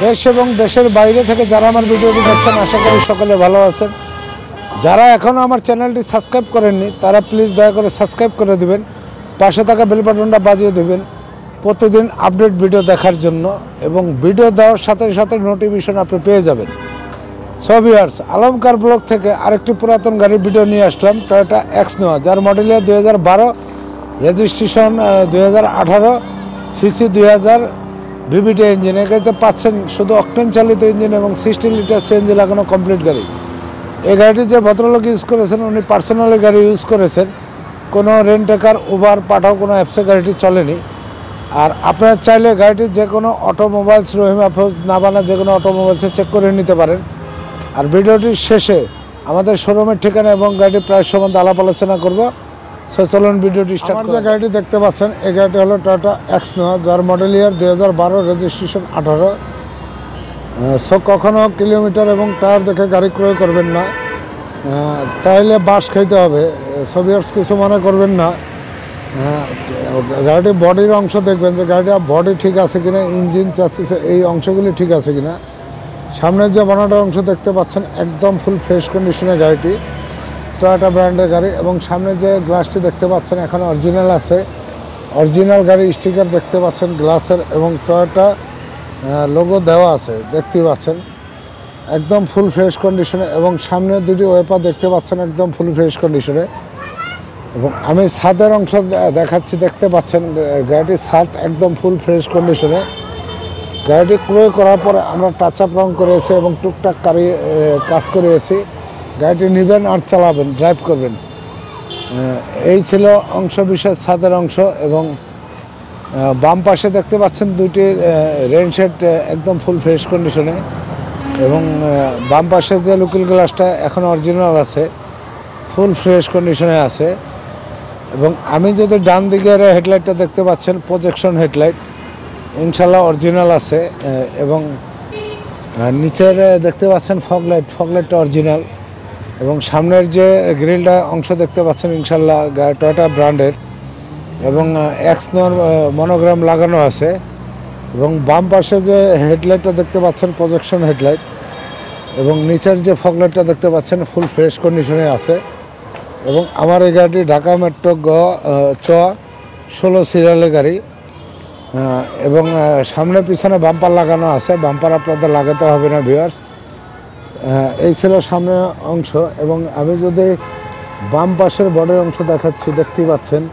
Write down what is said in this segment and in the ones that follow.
দেশ এবং দেশের বাইরে থেকে যারা আমার ভিডিওটি দেখছেন আশা করি সকলে ভালো আছেন। যারা এখনও আমার চ্যানেলটি সাবস্ক্রাইব করেননি তারা প্লিজ দয়া করে সাবস্ক্রাইব করে দেবেন, পাশে থাকা বেল বাটনটা বাজিয়ে দেবেন প্রতিদিন আপডেট ভিডিও দেখার জন্য, এবং ভিডিও দেওয়ার সাথে সাথে নোটিফিকেশন আপনি পেয়ে যাবেন। সো ভিউয়ার্স, আলমকার ব্লগ থেকে আরেকটি পুরাতন গাড়ির ভিডিও নিয়ে আসলাম, টয়োটা এক্স নোয়া, যার মডেল ইয়ার 2012, রেজিস্ট্রেশন 2018, সিসি 2000, ভিভিটি ইঞ্জিন। এই গাড়িতে পাচ্ছেন শুধু অকটেন চালিত ইঞ্জিন এবং 60 লিটার সিএনজি লাগানো কমপ্লিট গাড়ি। এই গাড়িটি যে ভদ্রলোক ইউজ করেছেন উনি পার্সোনালি গাড়ি ইউজ করেছেন, কোনো রেন্টেকার, উবার, পাঠাও কোনো অ্যাপসে গাড়িটি চলেনি। আর আপনারা চাইলে গাড়িটির যে কোনো অটোমোবাইলস, রহিম আফরোজ, নাবানা যে কোনো অটোমোবাইলসে চেক করে নিতে পারেন। আর ভিডিওটির শেষে আমাদের শোরুমের ঠিকানা এবং গাড়িটির প্রাইস সম্বন্ধে আলাপ আলোচনা করব। সো চলুন ভিডিওটি স্টার্ট করি। যে গাড়িটি দেখতে পাচ্ছেন এই গাড়িটি হলো টয়োটা এক্স নোয়া, যার মডেল ইয়ার 2012, রেজিস্ট্রেশন 18। সো কখনও কিলোমিটার এবং টায়ার দেখে গাড়ি ক্রয় করবেন না, তাইলে বাস খাইতে হবে। ভিউয়ার্স কিছু মনে করবেন না, গাড়িটির বডির অংশ দেখবেন যে গাড়িটার বডি ঠিক আছে কিনা, ইঞ্জিন, চাসিস এই অংশগুলি ঠিক আছে কিনা। সামনের যে বনাটার অংশ দেখতে পাচ্ছেন একদম ফুল ফ্রেশ কন্ডিশনের গাড়িটি, টয়োটা ব্র্যান্ডের গাড়ি। এবং সামনে যে গ্লাসটি দেখতে পাচ্ছেন এখন অরিজিনাল আছে, অরিজিনাল গাড়ির স্টিকার দেখতে পাচ্ছেন গ্লাসের, এবং টয়োটা লোগো দেওয়া আছে দেখতেই পাচ্ছেন, একদম ফুল ফ্রেশ কন্ডিশনে। এবং সামনে দুটি ওয়েপার দেখতে পাচ্ছেন একদম ফুল ফ্রেশ কন্ডিশনে। এবং আমি ছাদের অংশ দেখাচ্ছি, দেখতে পাচ্ছেন গাড়িটির ছাদ একদম ফুল ফ্রেশ কন্ডিশনে। গাড়িটি ক্রয় করার পরে আমরা টাচ আপ রং করেছি এবং টুকটাক কাজ করিয়েছি। গাড়িটি নেবেন আর চালাবেন, ড্রাইভ করবেন। এই ছিল অংশ বিশেষ ছাদের অংশ। এবং বাম পাশে দেখতে পাচ্ছেন দুইটি রেইন শেড একদম ফুল ফ্রেশ কন্ডিশনে। এবং বাম পাশে যে লুকিং গ্লাসটা এখন অরিজিনাল আছে, ফুল ফ্রেশ কন্ডিশনে আছে। এবং আমি যদি ডান দিকের হেডলাইটটা দেখতে পাচ্ছেন প্রজেকশন হেডলাইট, ইনশাল্লাহ অরিজিনাল আছে। এবং নিচের দেখতে পাচ্ছেন ফগলাইটটা অরিজিনাল। এবং সামনের যে গ্রিলটা অংশ দেখতে পাচ্ছেন ইনশাল্লাহ টয়োটা ব্র্যান্ডের, এবং এক্স নোয়ার মনোগ্রাম লাগানো আছে। এবং বাম পাশে যে হেডলাইটটা দেখতে পাচ্ছেন প্রজেকশন হেডলাইট, এবং নিচের যে ফগলাইটটা দেখতে পাচ্ছেন ফুল ফ্রেশ কন্ডিশনে আছে। এবং আমার এই গাড়িটি ঢাকা মেট্রো চ 16 সিরিয়ালের গাড়ি। এবং সামনে পিছনে বাম্পার লাগানো আছে, বাম্পার আপনাদের লাগাতে হবে না ভিউয়ার্স। এই ছিল সামনের অংশ। এবং আমি যদি বাম পাশের বডির অংশ দেখাচ্ছি, দেখতেই পাচ্ছেন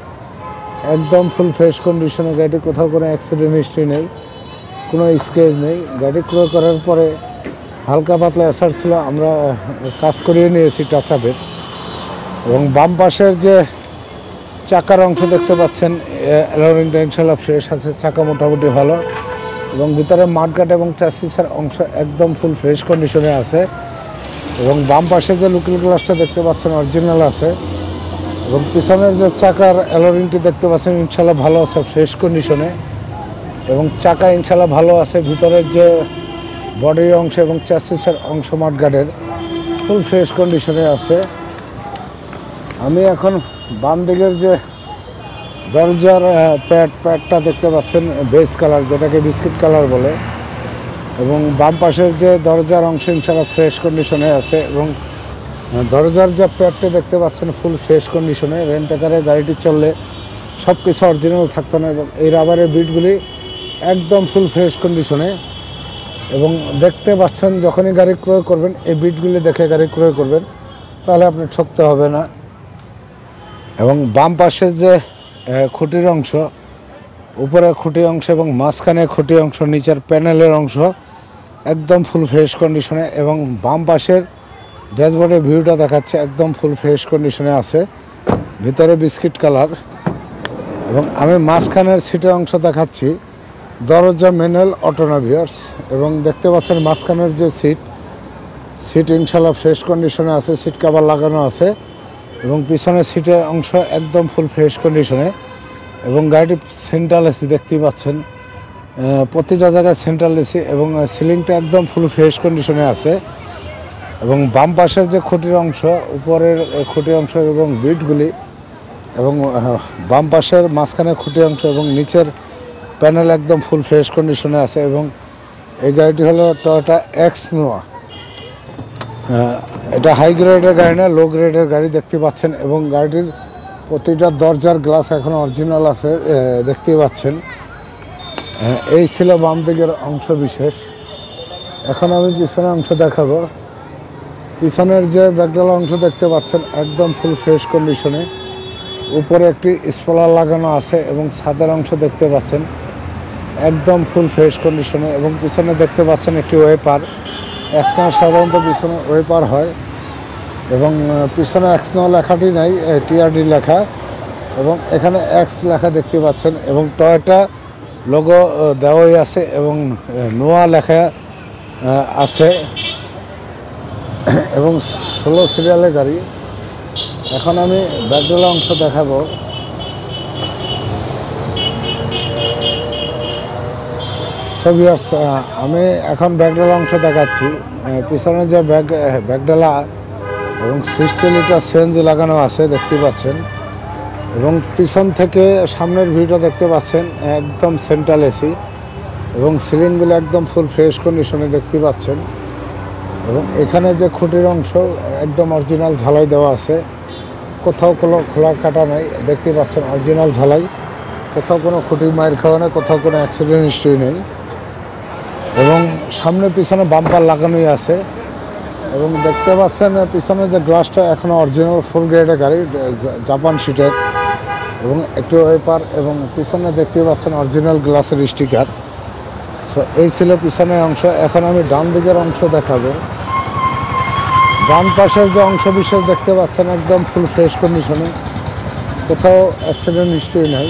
একদম ফুল ফ্রেশ কন্ডিশনে গাড়িটি, কোথাও কোনো অ্যাক্সিডেন্ট হিস্ট্রি নেই, কোনো স্কেচ নেই। গাড়ি ক্রয় করার পরে হালকা পাতলা অ্যাসার ছিল, আমরা কাজ করিয়ে নিয়েছি টাচ আপের। এবং বাম পাশের যে চাকার অংশ দেখতে পাচ্ছেন অ্যালোরিংটা ইনশাল্লাহ ফ্রেশ আছে, চাকা মোটামুটি ভালো। এবং ভিতরে মাঠঘাট এবং চ্যাসিসের অংশ একদম ফুল ফ্রেশ কন্ডিশনে আছে। এবং বাম পাশে যে লুকিং গ্লাসটা দেখতে পাচ্ছেন অরিজিনাল আছে। এবং পিছনের যে চাকার অ্যালোরিংটি দেখতে পাচ্ছেন ইনশাল্লাহ ভালো আছে, ফ্রেশ কন্ডিশনে। এবং চাকা ইনশাল্লাহ ভালো আছে। ভিতরের যে বডির অংশ এবং চ্যাসিসের অংশ মাঠঘাটের ফুল ফ্রেশ কন্ডিশনে আছে। আমি এখন বাম দিকের যে দরজার প্যাডটা দেখতে পাচ্ছেন বেজ কালার, যেটাকে বিস্কিট কালার বলে। এবং বাম পাশের যে দরজার অংশ ইনশাল্লাহ ফ্রেশ কন্ডিশনে আছে। এবং দরজার যে প্যাডটা দেখতে পাচ্ছেন ফুল ফ্রেশ কন্ডিশনে। রেন্টাকারে গাড়িটি চললে সব কিছু অরিজিনাল থাকতো না। এবং এই রাবারের বিটগুলি একদম ফুল ফ্রেশ কন্ডিশনে। এবং দেখতে পাচ্ছেন যখনই গাড়ি ক্রয় করবেন এই বিটগুলি দেখে গাড়ি ক্রয় করবেন, তাহলে আপনি ঠকতে হবে না। এবং বাম পাশের যে খুঁটির অংশ, উপরে খুঁটি অংশ এবং মাঝখানে খুঁটি অংশ, নিচের প্যানেলের অংশ একদম ফুল ফ্রেশ কন্ডিশনে। এবং বাম পাশের ড্যাশবোর্ডের ভিউটা দেখাচ্ছে একদম ফুল ফ্রেশ কন্ডিশনে আছে, ভিতরে বিস্কিট কালার। এবং আমি মাঝখানের সিটের অংশ দেখাচ্ছি, দরজা ম্যানুয়াল অটো ভিউয়ার্স। এবং দেখতে পাচ্ছেন মাঝখানের যে সিট ইনশাল্লাহ ফ্রেশ কন্ডিশনে আছে, সিট কভার লাগানো আছে। এবং পিছনের সিটের অংশ একদম ফুল ফ্রেশ কন্ডিশনে। এবং গাড়িটি সেন্ট্রাল এসি দেখতেই পাচ্ছেন, প্রতিটা জায়গায় সেন্ট্রাল এসি। এবং সিলিংটা একদম ফুল ফ্রেশ কন্ডিশনে আছে। এবং বাম পাশের যে খুঁটির অংশ, উপরের খুঁটির অংশ এবং বিটগুলি, এবং বাম পাশের মাঝখানে খুঁটি অংশ এবং নিচের প্যানেল একদম ফুল ফ্রেশ কন্ডিশনে আছে। এবং এই গাড়িটি হলো টয়োটা এক্স নোয়া। এটা হাই গ্রেডের গাড়ি না, লো গ্রেডের গাড়ি দেখতে পাচ্ছেন, এবং গাড়িটির প্রতিটা দরজার গ্লাস এখন অরিজিনাল আছে দেখতে পাচ্ছেন। এই ছিল বাম দিকের অংশ বিশেষ। এখন আমি পিছনের অংশ দেখাবো। পিছনের যে ব্যাকডালা অংশ দেখতে পাচ্ছেন একদম ফুল ফ্রেশ কন্ডিশনে। উপরে একটি স্পলার লাগানো আছে এবং ছাদের অংশ দেখতে পাচ্ছেন একদম ফুল ফ্রেশ কন্ডিশনে, এবং পিছনে দেখতে পাচ্ছেন একটি ওয়েপার। এক্সট্রা সাধারণত পিছনে ওয়েপার হয়, এবং পিছনে এক্সনো লেখাটি নাই, টিআরডি লেখা, এবং এখানে এক্স লেখা দেখতে পাচ্ছেন, এবং টয়োটা লোগো দেওয়াই আছে, এবং নোয়া লেখা আছে, এবং 16 সিরিয়ালের গাড়ি। এখন আমি ব্যাকডালা অংশ দেখাবো। ভিউয়ার্স, আমি এখন ব্যাকডালা অংশ দেখাচ্ছি। পিছনে যে ব্যাকডালা এবং 60 লিটার সিএনজি লাগানো আছে দেখতে পাচ্ছেন, এবং পিছন থেকে সামনের ভিউটা দেখতে পাচ্ছেন একদম সেন্ট্রাল এসি, এবং সিলিংগুলো একদম ফুল ফ্রেশ কন্ডিশনে দেখতে পাচ্ছেন, এবং এখানে যে খুঁটির অংশ একদম অরিজিনাল ঝালাই দেওয়া আছে, কোথাও কোনো খোলা কাটা নেই, দেখতে পাচ্ছেন অরিজিনাল ঝালাই, কোথাও কোনো খুঁটি মায়ের খাওয়া নেই, কোথাও কোনো অ্যাক্সিডেন্ট হিস্ট্রি নেই, এবং সামনে পিছনে বাম্পার লাগানোই আছে, এবং দেখতে পাচ্ছেন পিছনে যে গ্লাসটা এখনও অরিজিনাল ফুল গ্রেডের গাড়ি, জাপান শিটের, এবং একটু ওয়েপার, এবং পিছনে দেখতে পাচ্ছেন অরিজিনাল গ্লাসের স্টিকার। সো এই ছিল পিছনের অংশ। এখন আমি ডান দিকের অংশ দেখাবো। ডান পাশের যে অংশ বিশেষ দেখতে পাচ্ছেন একদম ফুল ফ্রেশ কন্ডিশনে, কোথাও অ্যাক্সিডেন্ট হিস্ট্রি নাই।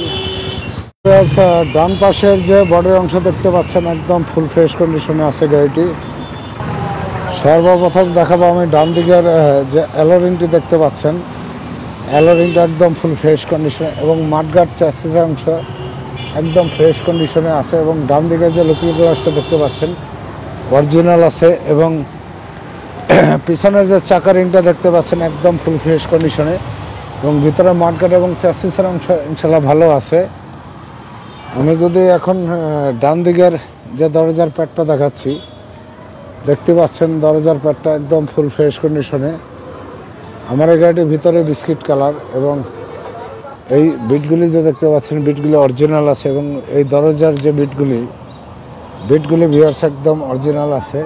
ডান পাশের যে বডির অংশ দেখতে পাচ্ছেন একদম ফুল ফ্রেশ কন্ডিশনে আছে গাড়িটি। সর্বপ্রথম দেখাবো আমি ডান দিকের যে অ্যালোরিংটি দেখতে পাচ্ছেন, অ্যালোরিংটা একদম ফুল ফ্রেশ কন্ডিশনে, এবং মাঠগার্ড চ্যাসিসের অংশ একদম ফ্রেশ কন্ডিশনে আছে, এবং ডান দিকের যে লুকিং গ্লাসটা দেখতে পাচ্ছেন অরিজিনাল আছে, এবং পিছনের যে চাকা রিংটা দেখতে পাচ্ছেন একদম ফুল ফ্রেশ কন্ডিশনে, এবং ভিতরে মাঠগার্ড এবং চ্যাসিসের অংশ ইনশাল্লাহ ভালো আছে। আমি যদি এখন ডান দিকের যে দরজার প্যাডটা দেখাচ্ছি, দেখতে পাচ্ছেন দরজার প্যাডটা একদম ফুল ফ্রেশ কন্ডিশনে। আমার এই গাড়িটির ভিতরে বিস্কিট কালার, এবং এই বিটগুলি যে দেখতে পাচ্ছেন বিটগুলি অরিজিনাল আছে, এবং এই দরজার যে বিটগুলি ভিউয়ার্স একদম অরিজিনাল আছে,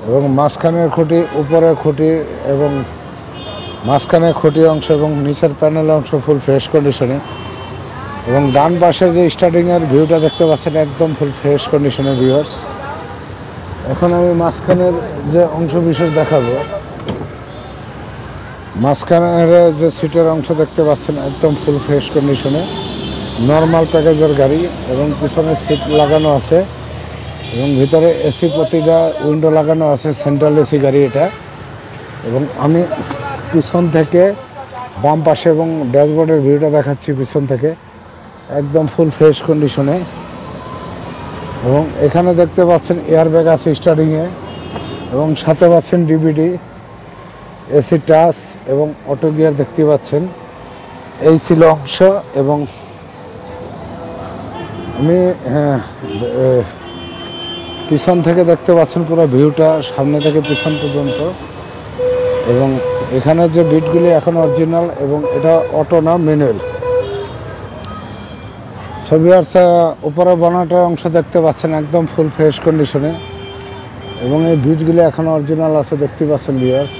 এবং মাঝখানের খুঁটি, উপরের খুঁটি, এবং মাঝখানে খুঁটি অংশ এবং নিচের প্যানেল অংশ ফুল ফ্রেশ কন্ডিশনে, এবং ডান পাশে যে স্টার্টিংয়ের ভিউটা দেখতে পাচ্ছেন একদম ফুল ফ্রেশ কন্ডিশনে ভিউয়ার্স। এখন আমি মাঝখানের যে অংশ বিশেষ দেখাবো। মাঝখানের যে সিটের অংশ দেখতে পাচ্ছেন একদম ফুল ফ্রেশ কন্ডিশনে, নর্মাল প্যাকেজের গাড়ি, এবং পিছনে সিট লাগানো আছে, এবং ভিতরে এসি প্রতিটা উইন্ডো লাগানো আছে, সেন্ট্রাল এসি গাড়ি এটা। এবং আমি পিছন থেকে বাম পাশে এবং ড্যাশবোর্ডের ভিউটা দেখাচ্ছি পিছন থেকে একদম ফুল ফ্রেশ কন্ডিশনে, এবং এখানে দেখতে পাচ্ছেন এয়ারব্যাগ আছে স্টার্টিংয়ে, এবং সাথে পাচ্ছেন ডিভিডি, এসি টাচ, এবং অটো গিয়ার দেখতে পাচ্ছেন। এই ছিল অংশ, এবং আমি পিছন থেকে দেখতে পাচ্ছেন পুরো ভিউটা সামনে থেকে পিছন পর্যন্ত, এবং এখানে যে বিটগুলি এখন অরিজিনাল, এবং এটা অটো না ম্যানুয়াল। ছবি আর উপরে বনাটার অংশ দেখতে পাচ্ছেন একদম ফুল ফ্রেশ কন্ডিশনে, এবং এই বিটগুলি এখন অরিজিনাল আছে দেখতে পাচ্ছেন ভিউয়ার্স।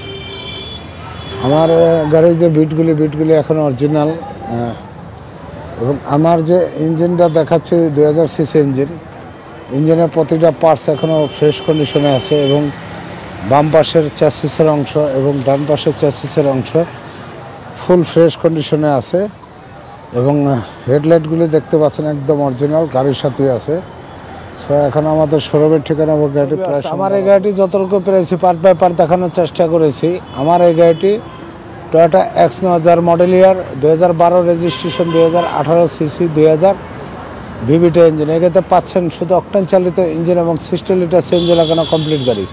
আমার গাড়ির যে বিটগুলি এখন অরিজিনাল, এবং আমার যে ইঞ্জিনটা দেখাচ্ছে 2000 সিসি ইঞ্জিনের প্রতিটা পার্টস এখনও ফ্রেশ কন্ডিশনে আছে, এবং বাম পাশের চ্যাসিসের অংশ এবং ডান পাশের চ্যাসিসের অংশ ফুল ফ্রেশ কন্ডিশনে আছে, এবং হেডলাইটগুলি দেখতে পাচ্ছেন একদম অরিজিনাল গাড়ির সাথে আছে। সো এখন আমাদের শোরুমের ঠিকানা গাড়িটি প্রায়, আমার এই গাড়িটি যতটুকু পেরেছি পার্ট বাই পার্ট দেখানোর চেষ্টা করেছি। আমার এই গাড়িটি টয়োটা এক্স নোয়া, যার মডেল ইয়ার 2012, রেজিস্ট্রেশন 2018 সিসি 2000 ভিভিটি ইঞ্জিন। এক্ষেত্রে পাচ্ছেন শুধু অকটেন চালিত ইঞ্জিন এবং 60 লিটার সিএনজি লাগানো কমপ্লিট গাড়ি।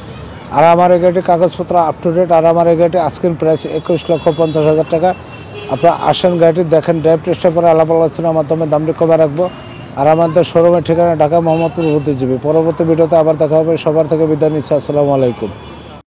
আর আমার এই গাড়িটি কাগজপত্র আপ টু ডেট, আর আমার এই গাড়িটি আস্কিং প্রাইস 21,50,000 টাকা। আপনারা আসেন, গাড়িটি দেখেন, ড্রাইভ টেস্টের পরে আলাপ আলোচনার মাধ্যমে দামটি কমে রাখবো। আর আমাদের শোরুমের ঠিকানা ঢাকা মোহাম্মদপুর বুদ্ধিজীবী। পরবর্তী ভিডিওতে আবার দেখা হবে। সবার থেকে বিদায় নিচ্ছি। আসসালামু আলাইকুম।